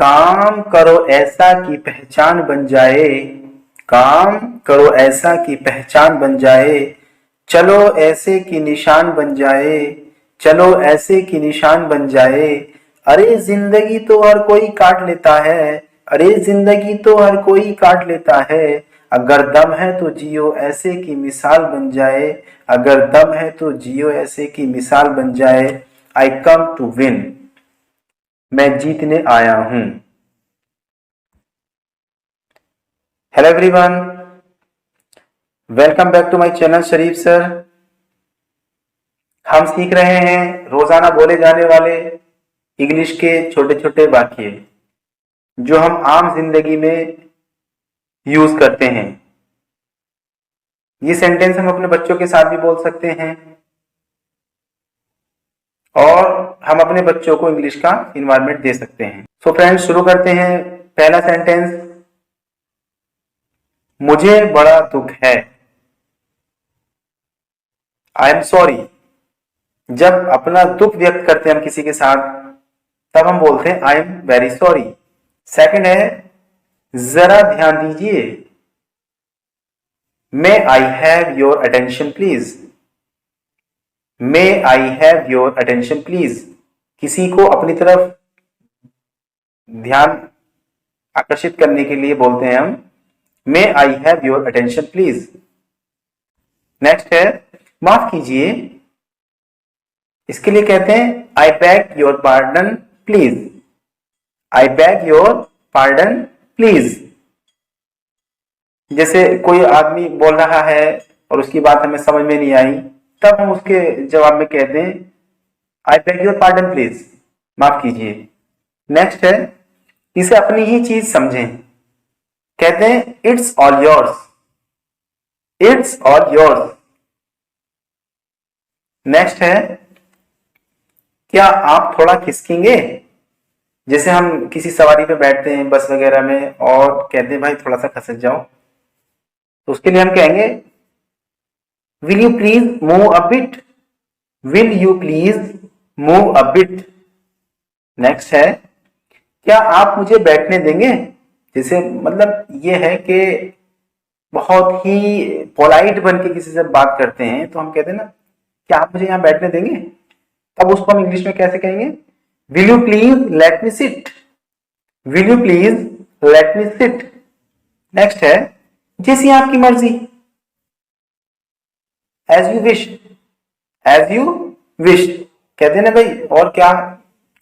काम करो ऐसा कि पहचान बन जाए, काम करो ऐसा कि पहचान बन जाए, चलो ऐसे कि निशान बन जाए, चलो ऐसे कि निशान बन जाए। अरे जिंदगी तो हर कोई काट लेता है, अरे जिंदगी तो हर कोई काट लेता है, अगर दम है तो जियो ऐसे की मिसाल बन जाए, अगर दम है तो जियो ऐसे की मिसाल बन जाए। आई कम टू विन, मैं जीतने आया हूं। Hello everyone, welcome back to my channel Sharif sir. हम सीख रहे हैं रोजाना बोले जाने वाले इंग्लिश के छोटे छोटे वाक्य जो हम आम जिंदगी में यूज करते हैं। ये सेंटेंस हम अपने बच्चों के साथ भी बोल सकते हैं और हम अपने बच्चों को इंग्लिश का इन्वायरमेंट दे सकते हैं। सो फ्रेंड्स, शुरू करते हैं। पहला सेंटेंस, मुझे बड़ा दुख है। I am sorry. जब अपना दुख व्यक्त करते हैं हम किसी के साथ, तब हम बोलते हैं I am very sorry. Second है, जरा ध्यान दीजिए। May I have your attention please. May I have your attention please. किसी को अपनी तरफ ध्यान आकर्षित करने के लिए बोलते हैं हम may I have your attention please. Next है, माफ कीजिए। इसके लिए कहते हैं I beg your pardon please. I beg your pardon please. जैसे कोई आदमी बोल रहा है और उसकी बात हमें समझ में नहीं आई, तब हम उसके जवाब में कहते हैं I beg your pardon please, माफ कीजिए। नेक्स्ट है, इसे अपनी ही चीज समझें। कहते हैं it's all yours. It's all yours. Next है, क्या आप थोड़ा खिसकेंगे। जैसे हम किसी सवारी पे बैठते हैं बस वगैरह में और कहते हैं भाई थोड़ा सा खसक जाओ, तो उसके लिए हम कहेंगे will you please move a bit. Will you please move a bit. Next है, क्या आप मुझे बैठने देंगे। जैसे मतलब ये है कि बहुत ही पोलाइट बन के किसी से बात करते हैं, तो हम कहते हैं ना क्या आप मुझे यहां बैठने देंगे, तब उसको हम इंग्लिश में कैसे कहेंगे, will you please let me sit. Will you please let me sit. Next है, जैसी आपकी मर्जी। As you wish. As you wish. कहते हैं ना भाई और क्या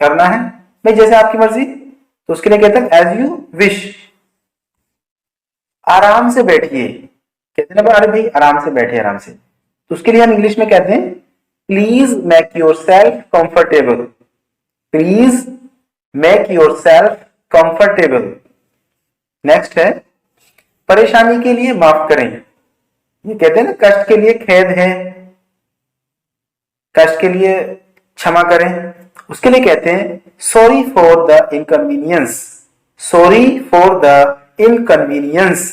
करना है, भाई जैसे आपकी मर्जी, तो उसके लिए कहते हैं एज यू विश। आराम से बैठिए। कहते हैं ना अरे भाई आराम से बैठिए, आराम से, तो उसके लिए हम इंग्लिश में कहते हैं please make your self comfortable. Please make your self comfortable. Next है, परेशानी के लिए माफ करें। ये कहते हैं ना कष्ट के लिए खेद है, कष्ट के लिए क्षमा करें, उसके लिए कहते हैं sorry for the inconvenience. Sorry for the inconvenience.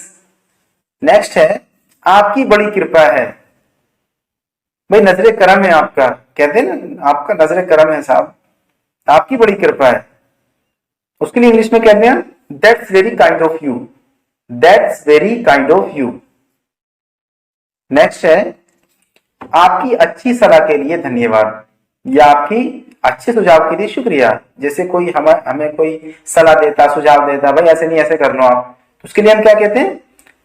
Next है, आपकी बड़ी कृपा है। भाई नजरे करम है आपका। कहते हैं ना आपका नजरे करम है साहब, आपकी बड़ी कृपा है। उसके लिए इंग्लिश में कहते हैं that's very kind of you. That's very kind of you. Next है, आपकी अच्छी सलाह के लिए धन्यवाद या आपकी अच्छे सुझाव के लिए शुक्रिया। जैसे कोई हमें कोई सलाह देता, सुझाव देता, भाई ऐसे नहीं ऐसे कर लो आप, तो उसके लिए हम क्या कहते हैं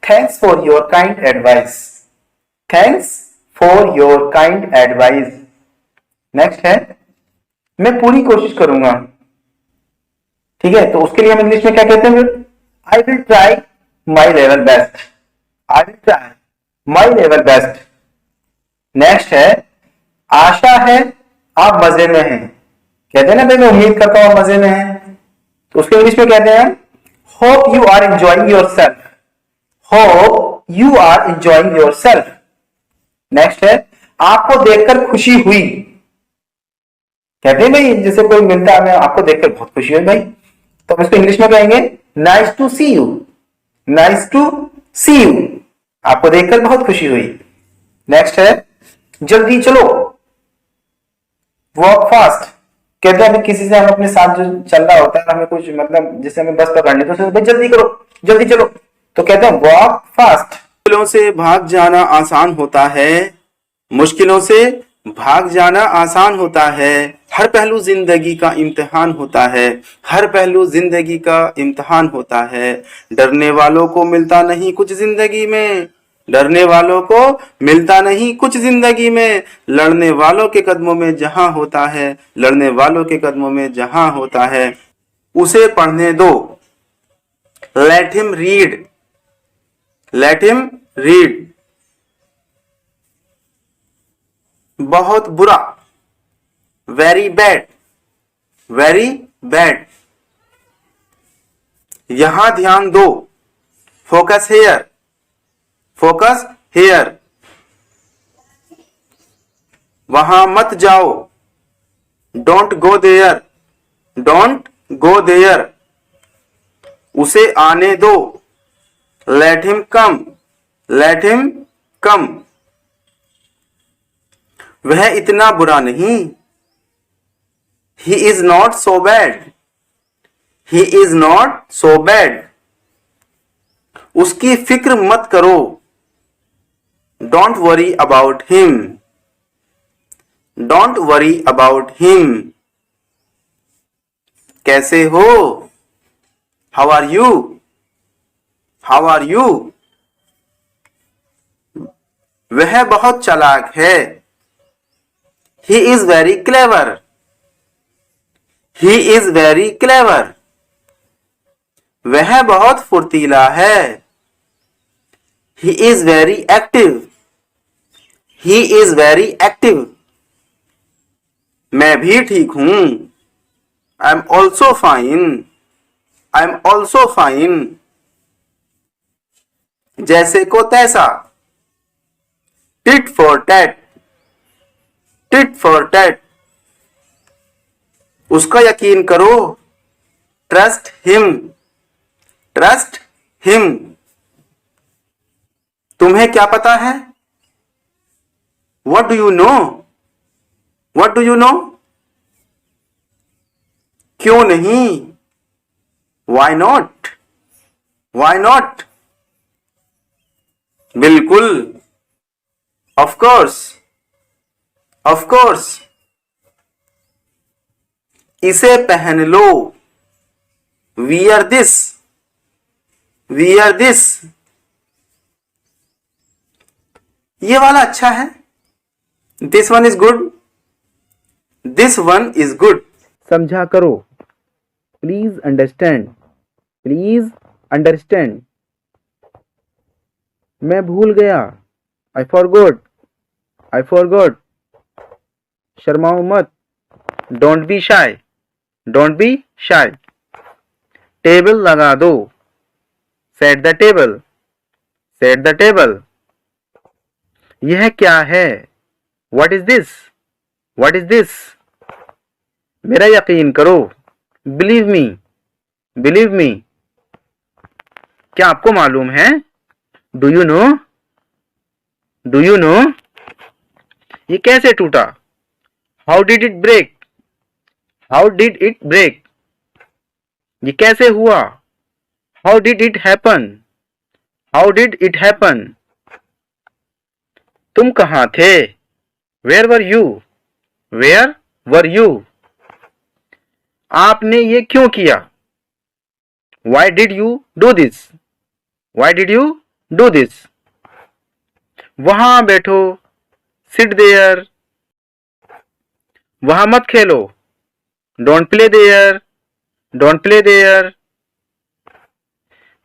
thanks for your kind advice. Thanks for your kind advice. Next है, मैं पूरी कोशिश करूंगा। ठीक है, तो उसके लिए हम इंग्लिश में क्या कहते हैं I will try my level best. I will try my level best. Next है, आशा है आप मजे में हैं। कहते हैं ना भाई मैं उम्मीद करता हूं आप मजे में हैं, तो उसके इंग्लिश में कहते हैं hope you are enjoying yourself. Hope you are enjoying yourself. Next है, आपको देखकर खुशी हुई। कहते हैं भाई जैसे कोई मिलता है, आपको देखकर बहुत खुशी हुई भाई, तो हम इसको इंग्लिश में कहेंगे nice to see you. Nice to see you. आपको देखकर बहुत खुशी हुई। नेक्स्ट है, जल्दी चलो। Walk fast. कहते हैं अभी किसी से हम अपने साथ जो चल रहा होता है, हमें कुछ मतलब जैसे हमें बस पकड़नी तो उसे भाई जल्दी करो, जल्दी चलो, तो कहते हैं वॉक फास्ट। मुश्किलों से भाग जाना आसान होता है, मुश्किलों से भाग जाना आसान होता है, हर पहलू जिंदगी का इम्तिहान होता है, हर पहलू जिंदगी का इम्तिहान होता है। डरने वालों को मिलता नहीं कुछ जिंदगी में, डरने वालों को मिलता नहीं कुछ जिंदगी में, लड़ने वालों के कदमों में जहां होता है, लड़ने वालों के कदमों में जहां होता है। उसे पढ़ने दो, let him read, let him read. बहुत बुरा, वेरी बैड, वेरी बैड। यहां ध्यान दो, फोकस हेयर, फोकस हेयर। वहां मत जाओ, don't go there, don't go there. उसे आने दो, let him come, let him come. वह इतना बुरा नहीं, he is not so bad, he is not so bad. उसकी फिक्र मत करो, don't worry about him, don't worry about him. कैसे हो, how are you, how are you. वह बहुत चालाक है, he is very clever, he is very clever. वह बहुत फुर्तीला है, he is very active, he is very active. मैं भी ठीक हूं, I am also fine, I am also fine. जैसे को तैसा, tit for tat, tit for tat. उसका यकीन करो, ट्रस्ट हिम, ट्रस्ट हिम। तुम्हें क्या पता है, what do you no, what do you no. क्यों नहीं, वाई नॉट, वाई नॉट। बिल्कुल, ऑफ कोर्स, ऑफ कोर्स। इसे पहन लो, वियर दिस, वियर दिस। ये वाला अच्छा है, this one is good, this one is good. समझा करो, प्लीज अंडरस्टैंड, प्लीज अंडरस्टैंड। मैं भूल गया, आई फॉरगॉट, आई फॉरगॉट। शर्माओ मत, don't be shy, don't be shy. Table लगा दो, set the table, set the table. यह क्या है, what is this, what is this. मेरा यकीन करो, बिलीव मी, बिलीव मी। क्या आपको मालूम है, do you know, do you know. ये कैसे टूटा, how did it break, how did it break. ये कैसे हुआ, how did it happen, how did it happen. तुम कहां थे, where were you, where were you. आपने ये क्यों किया, why did you do this, why did you do this. वहां बैठो, सिट देयर। वहां मत खेलो, don't play there, don't play there.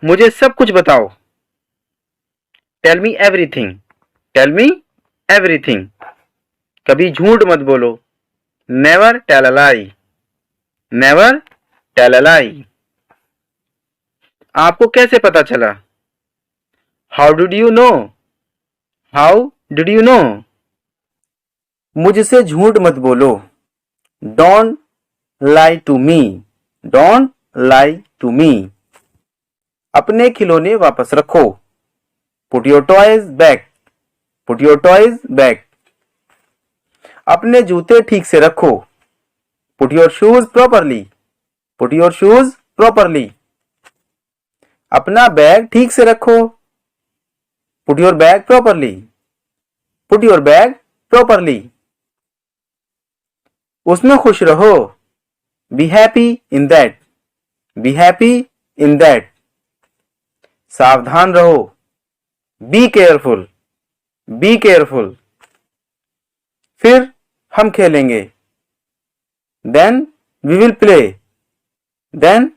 मुझे सब कुछ बताओ, tell me everything, tell me everything. कभी झूठ मत बोलो, never tell a lie, never tell a lie. आपको कैसे पता चला, how did you know, how did you know. मुझसे झूठ मत बोलो, don't lie to me, don't lie to me. अपने खिलौने वापस रखो, put your toys back, put your toys back. अपने जूते ठीक से रखो, put your shoes properly, put your shoes properly. अपना बैग ठीक से रखो, put your bag properly, put your bag properly. उसमें खुश रहो, be happy in that, be happy in that. सावधान रहो, बी केयरफुल, बी केयरफुल। फिर हम खेलेंगे, then we will play, then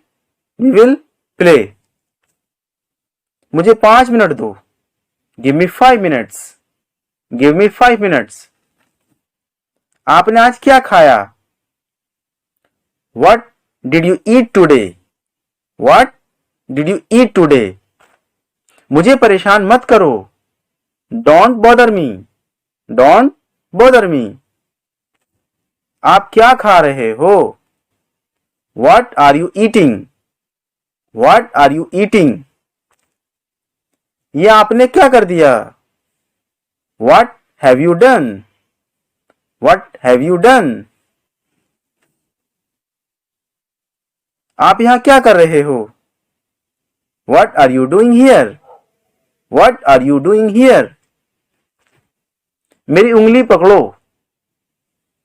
we will play. मुझे 5 मिनट दो, give me 5 minutes, give me 5 minutes. आपने आज क्या खाया, what did you eat today, what did you eat today. मुझे परेशान मत करो, don't bother me, don't bother me. आप क्या खा रहे हो, what are you eating, what are you eating. ये आपने क्या कर दिया, what have you done, what have you done. आप यहां क्या कर रहे हो, what are you doing here, what are you doing here. मेरी उंगली पकड़ो,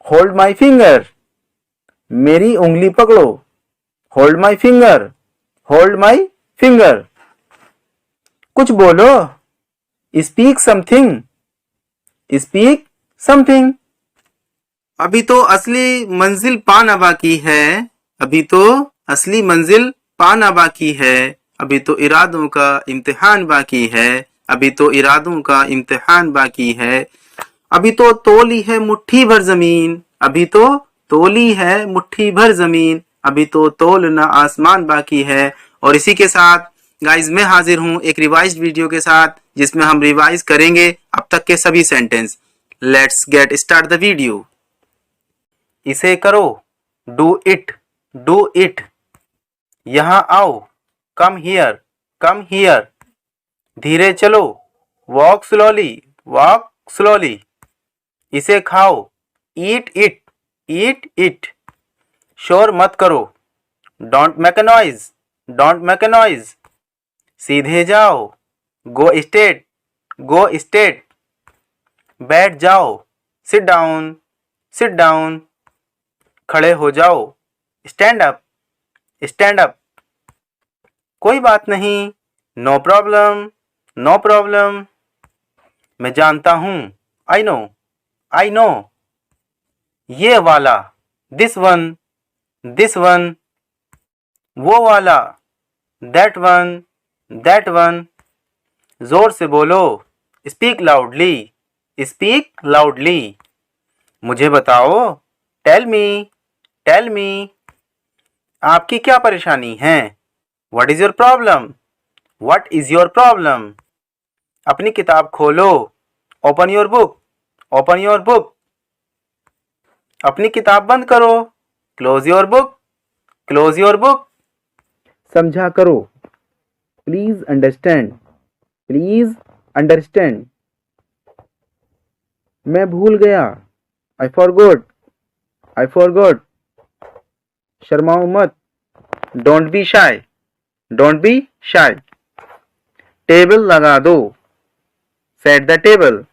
होल्ड माई फिंगर, मेरी उंगली पकड़ो, hold my finger, hold my finger. कुछ बोलो, स्पीक समथिंग, स्पीक समथिंग। अभी तो असली मंजिल पाना बाकी है, अभी तो असली मंजिल पाना बाकी है, अभी तो इरादों का इम्तिहान बाकी है, अभी तो इरादों का इम्तिहान बाकी है। अभी तो तोली है मुट्ठी भर जमीन, अभी तो तोली है मुट्ठी भर जमीन, अभी तो तोलना आसमान बाकी है। और इसी के साथ गाइज मैं हाजिर हूं एक रिवाइज्ड वीडियो के साथ, जिसमें हम रिवाइज करेंगे अब तक के सभी sentence. Let's get start the video. इसे करो, डू इट, डू इट। यहां आओ, कम हियर, कम हियर। धीरे चलो, वॉक स्लोली, वॉक स्लोली। इसे खाओ, ईट इट, ईट इट। शोर मत करो, don't make a noise, don't make a noise. सीधे जाओ, गो स्ट्रेट, गो स्ट्रेट। बैठ जाओ, सिट डाउन, सिट डाउन। खड़े हो जाओ, स्टैंड अप, स्टैंड अप। कोई बात नहीं, नो प्रॉब्लम, नो प्रॉब्लम। मैं जानता हूं, आई नो, आई नो। ये वाला, दिस वन, दिस वन। वो वाला, दैट वन, दैट वन। जोर से बोलो, स्पीक लाउडली, स्पीक लाउडली। मुझे बताओ, टेल मी, टेल मी। आपकी क्या परेशानी है, what is your problem, what is your problem. अपनी किताब खोलो, open your book, open your book. अपनी किताब बंद करो, close your book, close your book. समझा करो, प्लीज अंडरस्टैंड, प्लीज अंडरस्टैंड। मैं भूल गया, आई फॉरगॉट, आई फॉरगॉट। शर्माओ मत, don't be shy, don't be shy. Table लगा दो, set the table,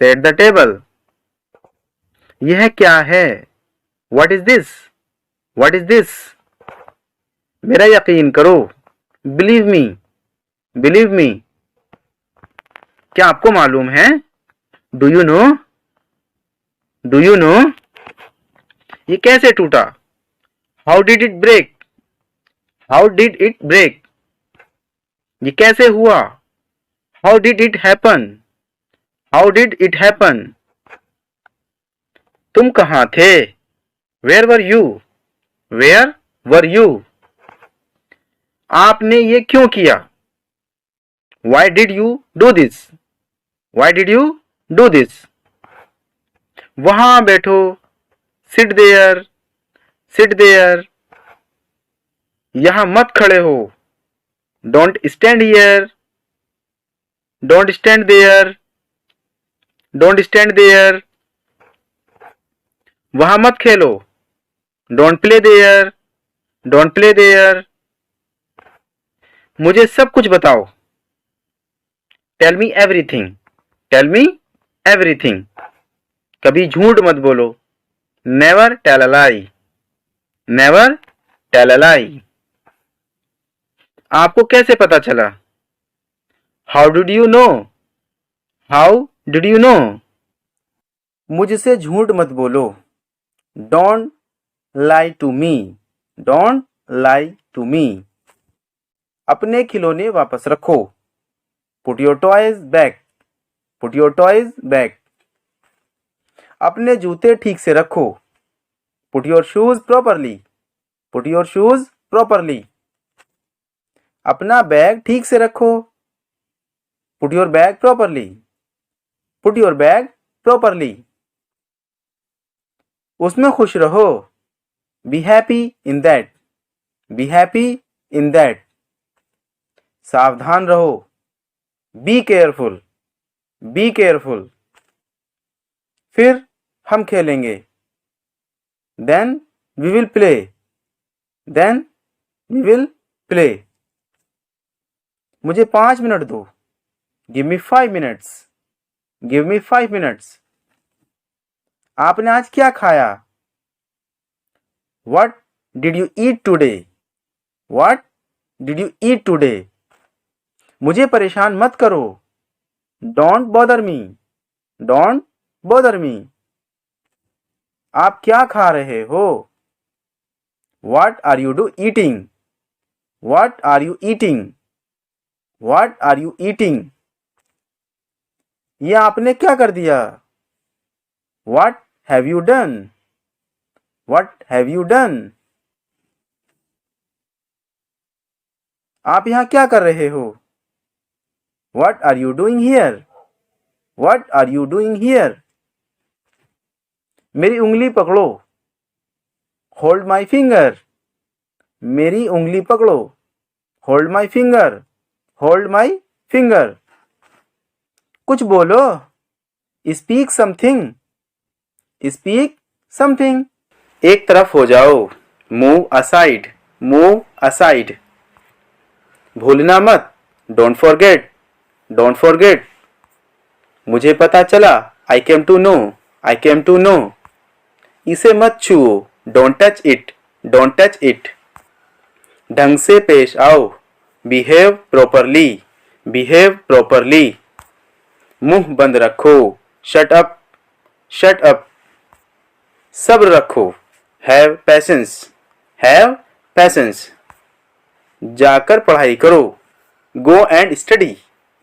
set the table. यह क्या है, what is this, what is this. मेरा यकीन करो, बिलीव मी, बिलीव मी। क्या आपको मालूम है, do you know, do you know. ये कैसे टूटा, how did it break, how did it break. ये कैसे हुआ, how did it happen, how did it happen. तुम कहां थे, where were you, where were you. आपने ये क्यों किया, why did you do this, why did you do this. वहां बैठो, सिट देयर, सिट देयर। यहां मत खड़े हो, don't stand here, don't stand there, don't stand there. वहां मत खेलो, don't play there, don't play there. मुझे सब कुछ बताओ। Tell me everything, tell me everything. कभी झूठ मत बोलो। Never tell a lie, never tell a lie. आपको कैसे पता चला? How did you know, how did you know. मुझसे झूठ मत बोलो। Don't lie to me, don't lie to me. अपने खिलौने वापस रखो। Put your toys back, put your toys back. अपने जूते ठीक से रखो। Put your shoes properly, put your shoes properly. अपना बैग ठीक से रखो। Put your bag properly, put your bag properly. उसमें खुश रहो। Be happy in that, be happy in that. सावधान रहो। Be careful, be careful. फिर हम खेलेंगे। Then we will play, then we will play. मुझे 5 मिनट दो। Give me 5 minutes, give me 5 minutes. आपने आज क्या खाया? What did you eat today? What did you eat today? मुझे परेशान मत करो। Don't bother me, don't bother me। आप क्या खा रहे हो? What are you eating? What are you eating? What are you eating? ये आपने क्या कर दिया? What have you done? What have you done? आप यहाँ क्या कर रहे हो? What are you doing here? What are you doing here? मेरी उंगली पकड़ो। Hold my finger. मेरी उंगली पकड़ो। Hold my finger. Hold my finger. कुछ बोलो। Speak something. Speak something. एक तरफ हो जाओ। Move aside. Move aside. भूलना मत। Don't forget. Don't forget. मुझे पता चला। I came to know. I came to know. इसे मत छुओ। Don't touch it. Don't touch it. ढंग से पेश आओ। Behave properly. Behave properly. मुंह बंद रखो। Shut up. Shut up. सब्र रखो। Have patience. Have patience. जाकर पढ़ाई करो। Go and study.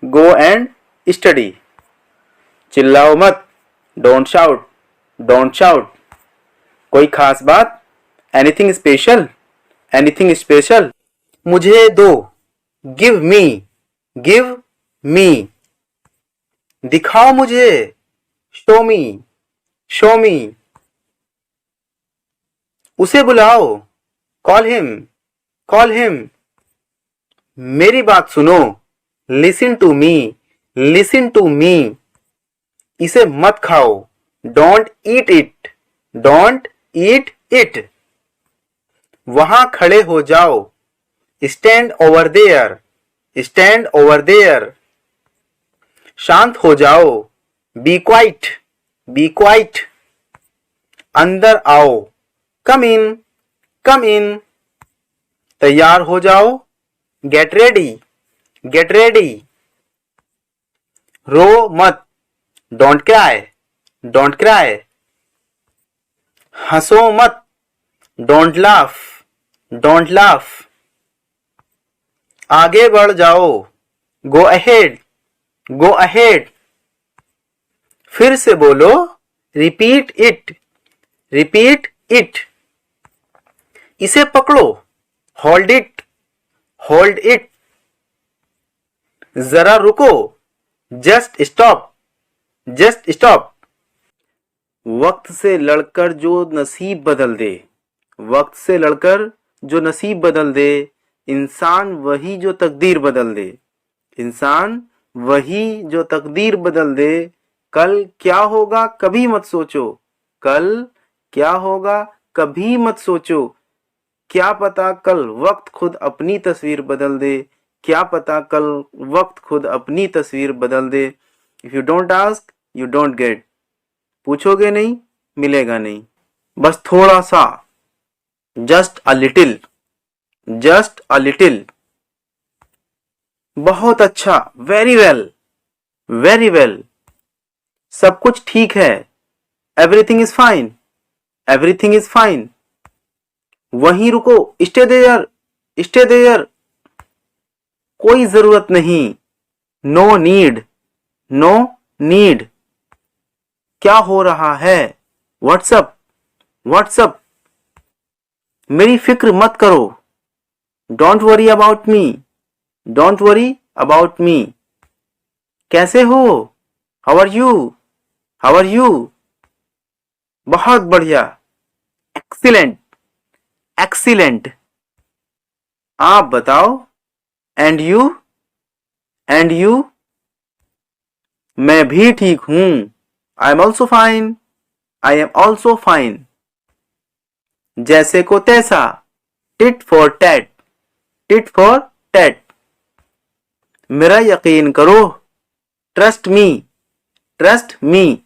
Go and study. चिल्लाओ मत। Don't shout. Don't shout. कोई खास बात? Anything special? Anything special? मुझे दो। Give me. Give me. दिखाओ मुझे। Show me. Show me. उसे बुलाओ। Call him. Call him. मेरी बात सुनो। Listen to me. Listen to me. इसे मत खाओ। Don't eat it. Don't eat it. वहां खड़े हो जाओ। Stand over there. Stand over there. शांत हो जाओ। Be quiet. Be quiet. अंदर आओ। Come in. Come in. तैयार हो जाओ। Get ready. Get ready. रो मत। Don't cry. Don't cry. हंसो मत। Don't laugh. Don't laugh. आगे बढ़ जाओ। Go ahead. Go ahead. फिर से बोलो। Repeat it. Repeat it. इसे पकड़ो। Hold it. Hold it. जरा रुको। Just stop. Just stop. वक्त से लड़कर जो नसीब बदल दे। वक्त से लड़कर जो नसीब बदल दे। इंसान वही जो तकदीर बदल दे। इंसान वही जो तकदीर बदल दे। कल क्या होगा कभी मत सोचो। कल क्या होगा कभी मत सोचो, क्या पता कल वक्त खुद अपनी तस्वीर बदल दे, क्या पता कल वक्त खुद अपनी तस्वीर बदल दे। If you don't ask you don't get. पूछोगे नहीं मिलेगा नहीं। बस थोड़ा सा, just a little, just a little. बहुत अच्छा, वेरी वेल, वेरी वेल। सब कुछ ठीक है, everything is fine, everything is fine. वहीं रुको, स्टे देयर, स्टे देयर। कोई जरूरत नहीं, नो नीड, नो नीड। क्या हो रहा है, व्हाट्सअप, व्हाट्सअप। मेरी फिक्र मत करो, don't worry about me, don't worry about me. कैसे हो, how are you, how are you. बहुत बढ़िया, एक्सीलेंट, एक्सीलेंट। आप बताओ, एंड यू, एंड यू। मैं भी ठीक हूं, I am also fine, I am also fine. जैसे को तैसा, tit for tat, tit for tat. मेरा यकीन करो, ट्रस्ट मी, ट्रस्ट मी।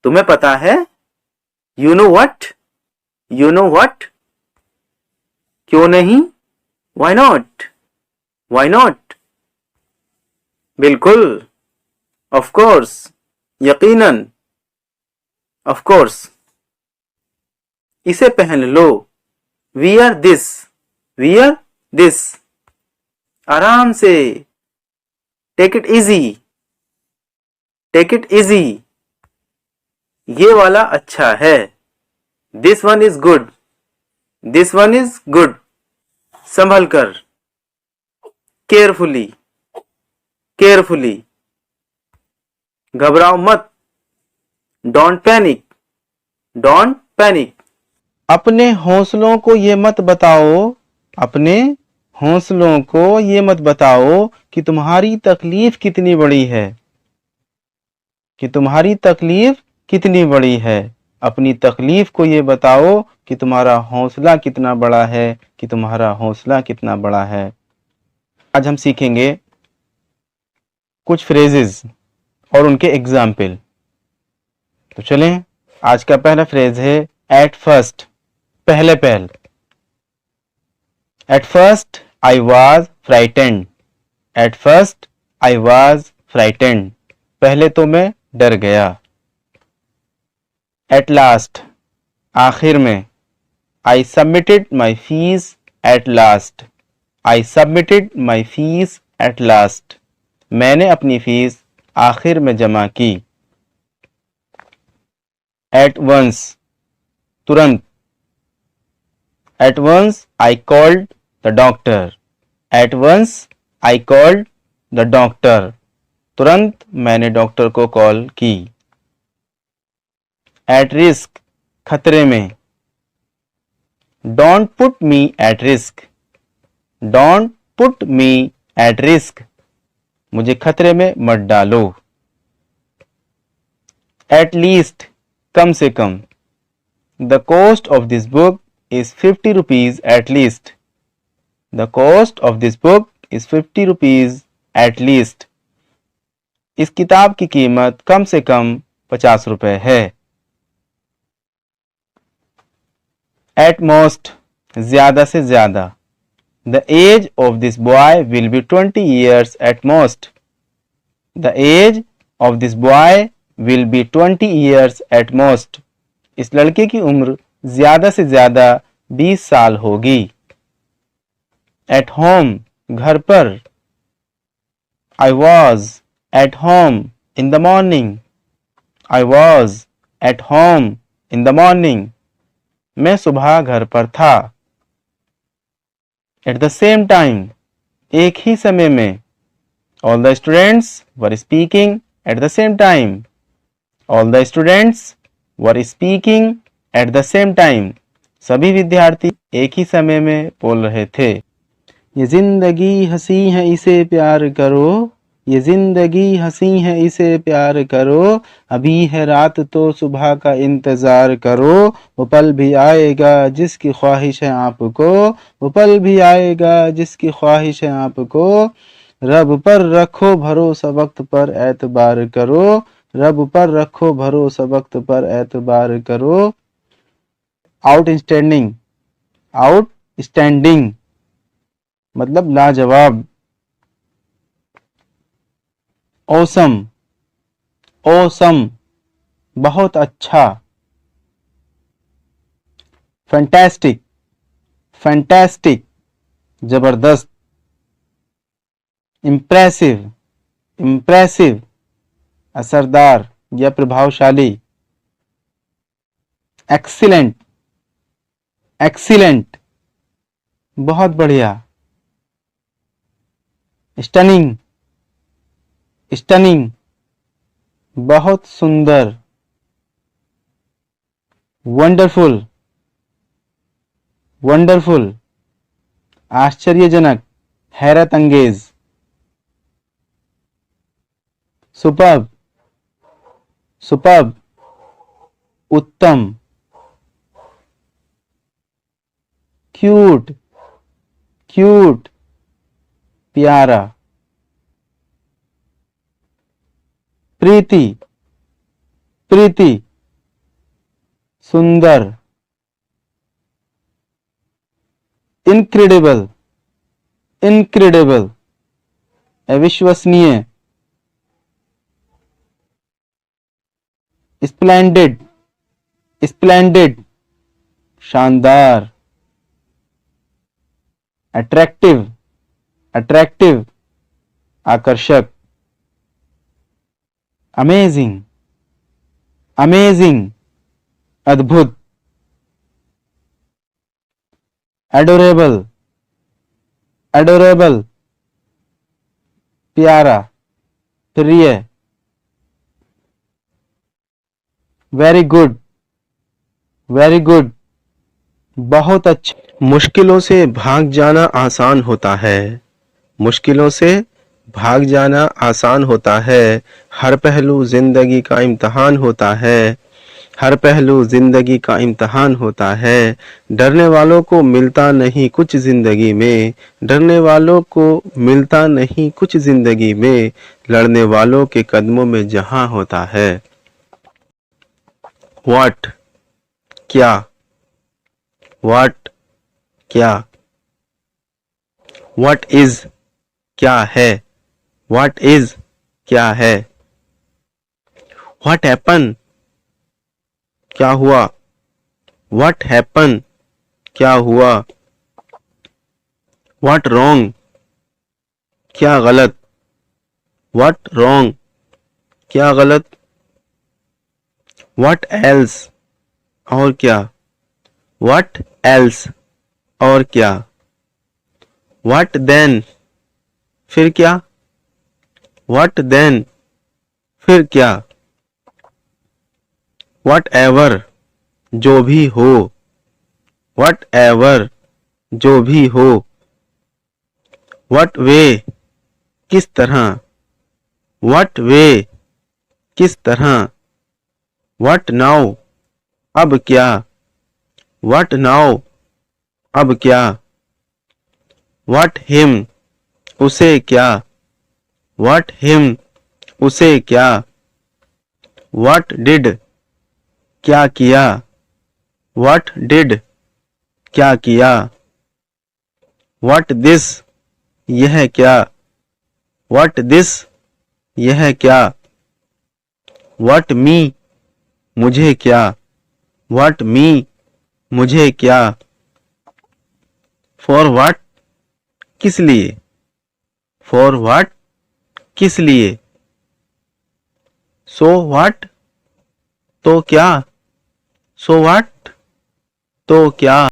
तुम्हें पता है, you know what, you know what. क्यों नहीं, वाई नॉट, वाई नॉट। बिल्कुल, ऑफ कोर्स, यकीनन, ऑफ कोर्स। इसे पहन लो, वियर दिस, वियर दिस। आराम से, take it easy, take it easy. ये वाला अच्छा है, this one is good, this one is good. संभल कर, केयरफुली, केयरफुली। घबराओ मत, डोंट पैनिक, डोंट पैनिक। अपने हौसलों को ये मत बताओ, अपने हौसलों को ये मत बताओ कि तुम्हारी तकलीफ कितनी बड़ी है, कि तुम्हारी तकलीफ कितनी बड़ी है। अपनी तकलीफ को ये बताओ कि तुम्हारा हौसला कितना बड़ा है, कि तुम्हारा हौसला कितना बड़ा है। आज हम सीखेंगे कुछ फ्रेजेस और उनके एग्जाम्पल। तो चलें, आज का पहला फ्रेज है एट फर्स्ट, पहले पहल। At first I was frightened, at first I was frightened. पहले तो मैं डर गया। एट लास्ट, आखिर में। I submitted my fees at last, I submitted my fees at last. मैंने अपनी फीस आखिर में जमा की। एट वंस, तुरंत। At once I called the doctor, at once I called the doctor. तुरंत मैंने डॉक्टर को कॉल की। एट रिस्क, खतरे में। Don't put me at risk, don't put me at risk. मुझे खतरे में मत डालो। एट लीस्ट, कम से कम। The cost of this book is 50 rupees at least, the cost of this book is 50 rupees at least. इस किताब की कीमत कम से कम 50 रुपए है। एट मोस्ट, ज्यादा से ज्यादा। The age of this boy will be 20 years at most, the age of this boy will be 20 years at most. इस लड़के की उम्र ज्यादा से ज्यादा 20 साल होगी। एट होम, घर पर। I was at home in the morning, I was at home in the morning. मैं सुबह घर पर था। एट द सेम टाइम, एक ही समय में। All the students were speaking at the same time, all the students were speaking at the same time. सभी विद्यार्थी एक ही समय में बोल रहे थे। ये जिंदगी हंसी है इसे प्यार करो, ये जिंदगी हंसी है इसे प्यार करो, अभी है रात तो सुबह का इंतजार करो, वो पल भी आएगा जिसकी ख्वाहिश है आपको, वो पल भी आएगा जिसकी ख्वाहिश है आपको, रब पर रखो भरोसा वक्त पर एतबार करो, रब पर रखो भरोसा वक्त पर एतबार करो। आउटस्टैंडिंग, आउटस्टैंडिंग मतलब लाजवाब। औसम, औसम बहुत अच्छा। फैंटास्टिक, फैंटास्टिक जबरदस्त। इम्प्रेसिव, इम्प्रेसिव असरदार या प्रभावशाली। एक्सीलेंट, एक्सीलेंट बहुत बढ़िया। स्टनिंग, स्टनिंग बहुत सुंदर। वंडरफुल, वंडरफुल आश्चर्यजनक, हैरत अंगेज। सुपर्ब, सुपर्ब उत्तम। क्यूट, क्यूट प्यारा। प्रीति, प्रीति सुंदर। इनक्रेडिबल, इनक्रेडिबल अविश्वसनीय। स्प्लेंडेड, स्प्लेंडेड शानदार। अट्रैक्टिव, अट्रैक्टिव आकर्षक। अमेजिंग, अमेजिंग अद्भुत। एडोरेबल, एडोरेबल प्यारा, प्रिय। वेरी गुड, वेरी गुड बहुत अच्छा। मुश्किलों से भाग जाना आसान होता है, मुश्किलों से भाग जाना आसान होता है, हर पहलू जिंदगी का इम्तिहान होता है, हर पहलू जिंदगी का इम्तिहान होता है। डरने वालों को मिलता नहीं कुछ जिंदगी में, डरने वालों को मिलता नहीं कुछ जिंदगी में, लड़ने वालों के कदमों में जहां होता है। व्हाट क्या, व्हाट क्या। व्हाट इज क्या है, व्हाट इज क्या है। व्हाट हैपन क्या हुआ, व्हाट हैपन क्या हुआ। व्हाट रॉन्ग क्या गलत, व्हाट रॉन्ग क्या गलत। व्हाट एल्स और क्या, व्हाट एल्स और क्या। व्हाट देन फिर क्या, व्हाट देन फिर क्या। व्हाट एवर जो भी हो, व्हाट एवर जो भी हो। व्हाट वे किस तरह, व्हाट वे किस तरह। व्हाट नाउ अब क्या, व्हाट नाउ अब क्या। व्हाट हिम उसे क्या, व्हाट हिम उसे क्या। व्हाट डिड क्या किया, व्हाट डिड क्या किया। व्हाट दिस यह क्या, व्हाट दिस यह क्या। व्हाट मी मुझे क्या, व्हाट मी मुझे क्या। फॉर व्हाट किस लिए, फॉर व्हाट किस लिए। सो व्हाट तो क्या, सो व्हाट तो क्या।